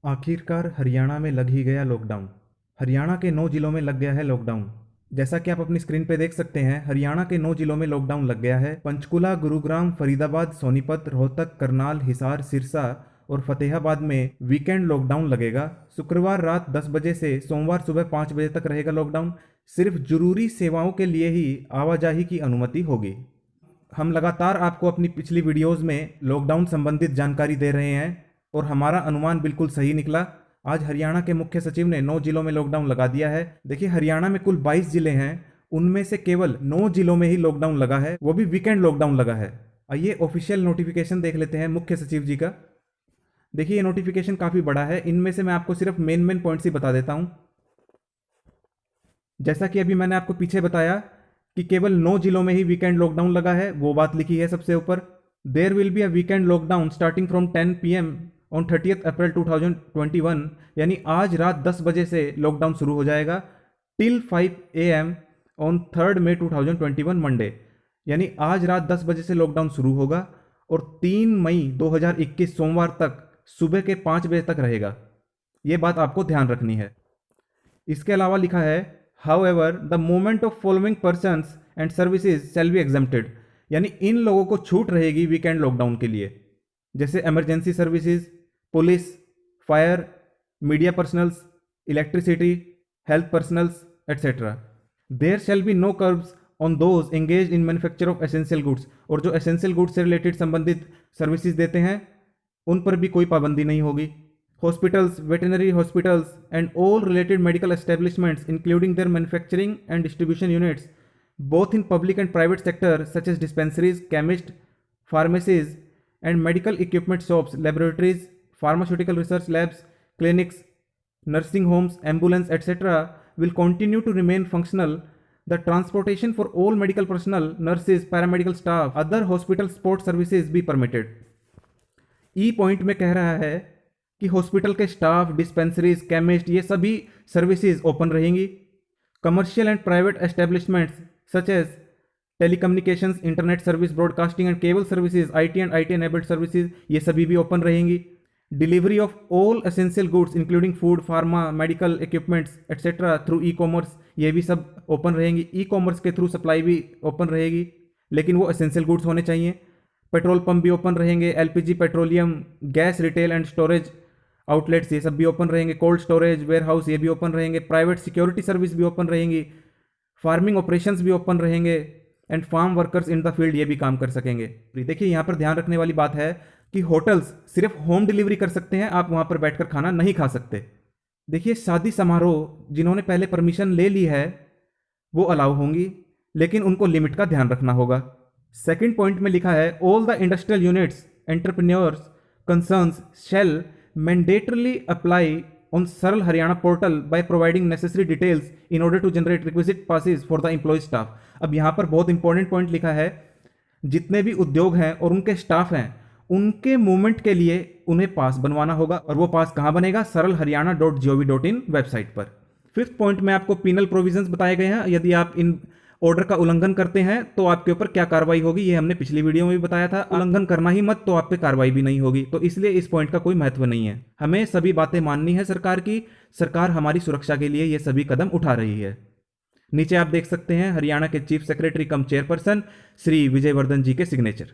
आखिरकार हरियाणा में लग ही गया लॉकडाउन। हरियाणा के 9 जिलों में लग गया है लॉकडाउन। जैसा कि आप अपनी स्क्रीन पे देख सकते हैं, हरियाणा के 9 जिलों में लॉकडाउन लग गया है। पंचकुला, गुरुग्राम, फरीदाबाद, सोनीपत, रोहतक, करनाल, हिसार, सिरसा और फतेहाबाद में वीकेंड लॉकडाउन लगेगा। शुक्रवार रात 10 बजे से सोमवार सुबह 5 बजे तक रहेगा लॉकडाउन। सिर्फ जरूरी सेवाओं के लिए ही आवाजाही की अनुमति होगी। हम लगातार आपको अपनी पिछली वीडियोस में लॉकडाउन संबंधित जानकारी दे रहे हैं और हमारा अनुमान बिल्कुल सही निकला। आज हरियाणा के मुख्य सचिव ने 9 जिलों में लॉकडाउन लगा दिया है। देखिए, हरियाणा में कुल 22 जिले हैं, उनमें से केवल 9 जिलों में ही लॉकडाउन लगा है, वो भी वीकेंड लॉकडाउन लगा है। आइए ऑफिशियल नोटिफिकेशन देख लेते हैं मुख्य सचिव जी का। देखिए, ये नोटिफिकेशन काफी बड़ा है। इनमें से मैं आपको सिर्फ मेन पॉइंट्स ही बता देता हूं। जैसा कि अभी मैंने आपको पीछे बताया कि केवल 9 जिलों में ही वीकेंड लॉकडाउन लगा है, वो बात लिखी है सबसे ऊपर। There will be a weekend lockdown starting from 10 PM on 30 April 2021, यानी आज रात 10 बजे से लॉकडाउन शुरू हो जाएगा, till 5 AM on 3 May 2021 Monday, यानी आज रात 10 बजे से लॉकडाउन शुरू होगा और 3 मई 2021 सोमवार तक सुबह के 5 बजे तक रहेगा। ये बात आपको ध्यान रखनी है। इसके अलावा लिखा है, However, the movement of following persons and services shall be exempted, यानी इन लोगों को छूट रहेगी वीकेंड लॉकडाउन के लिए, जैसे emergency services, police, fire, media personnels, electricity, health personnels etcetera. There shall be no curbs on those engage in manufacture of essential goods, और जो एसेंशियल गुड्स से रिलेटेड संबंधित सर्विसेज देते हैं उन पर भी कोई पाबंदी नहीं होगी। Hospitals, veterinary hospitals, and all related medical establishments, including their manufacturing and distribution units, both in public and private sector, such as dispensaries, chemists, pharmacies, and medical equipment shops, laboratories, pharmaceutical research labs, clinics, nursing homes, ambulance, etc., will continue to remain functional. The transportation for all medical personnel, nurses, paramedical staff, other hospital support services be permitted. E point में कह रहा है कि hospital के staff, dispensaries, chemist, ये सभी services open रहेंगी। Commercial and private establishments such as telecommunications, internet service, broadcasting and cable services, IT and IT enabled services, ये सभी भी ओपन रहेंगी। Delivery of all essential goods including food, pharma, medical equipments etcetera through e commerce, ये भी सब open रहेंगी। E commerce के through supply भी ओपन रहेगी, लेकिन वो एसेंशियल गुड्स होने चाहिए। पेट्रोल पंप भी ओपन रहेंगे। LPG, petroleum, gas, retail and storage outlets, ये सब भी ओपन रहेंगे। कोल्ड स्टोरेज, वेयर हाउस, ये भी ओपन रहेंगे। प्राइवेट सिक्योरिटी सर्विस भी ओपन रहेंगी। फार्मिंग ऑपरेशंस भी ओपन रहेंगे and farm workers in the field, ये भी काम कर सकेंगे। देखिए, यहाँ पर ध्यान रखने वाली बात है कि होटल्स सिर्फ होम डिलीवरी कर सकते हैं, आप वहां पर बैठकर खाना नहीं खा सकते। देखिए, शादी समारोह जिन्होंने पहले परमिशन ले ली है वो अलाउ होंगी, लेकिन उनको लिमिट का ध्यान रखना होगा। सेकेंड पॉइंट में लिखा है, all the industrial units, entrepreneurs concerns shall mandatorily apply on Saral Haryana portal by providing necessary details in order to generate requisite passes for the employee staff। अब यहाँ पर बहुत इंपॉर्टेंट पॉइंट लिखा है, जितने भी उद्योग हैं और उनके स्टाफ हैं, उनके मूवमेंट के लिए उन्हें पास बनवाना होगा, और वो पास कहाँ बनेगा? saralharyana.gov.in वेबसाइट पर। फिफ्थ पॉइंट में आपको पीनल प्रोविजंस बताए गए हैं। यदि आप इन ऑर्डर का उल्लंघन करते हैं तो आपके ऊपर क्या कार्रवाई होगी, ये हमने पिछली वीडियो में भी बताया था। उल्लंघन करना ही मत, तो आप पे कार्रवाई भी नहीं होगी, तो इसलिए इस पॉइंट का कोई महत्व नहीं है। हमें सभी बातें माननी है सरकार की। सरकार हमारी सुरक्षा के लिए ये सभी कदम उठा रही है। नीचे आप देख सकते हैं हरियाणा के चीफ सेक्रेटरी कम चेयरपर्सन श्री विजय वर्धन जी के सिग्नेचर।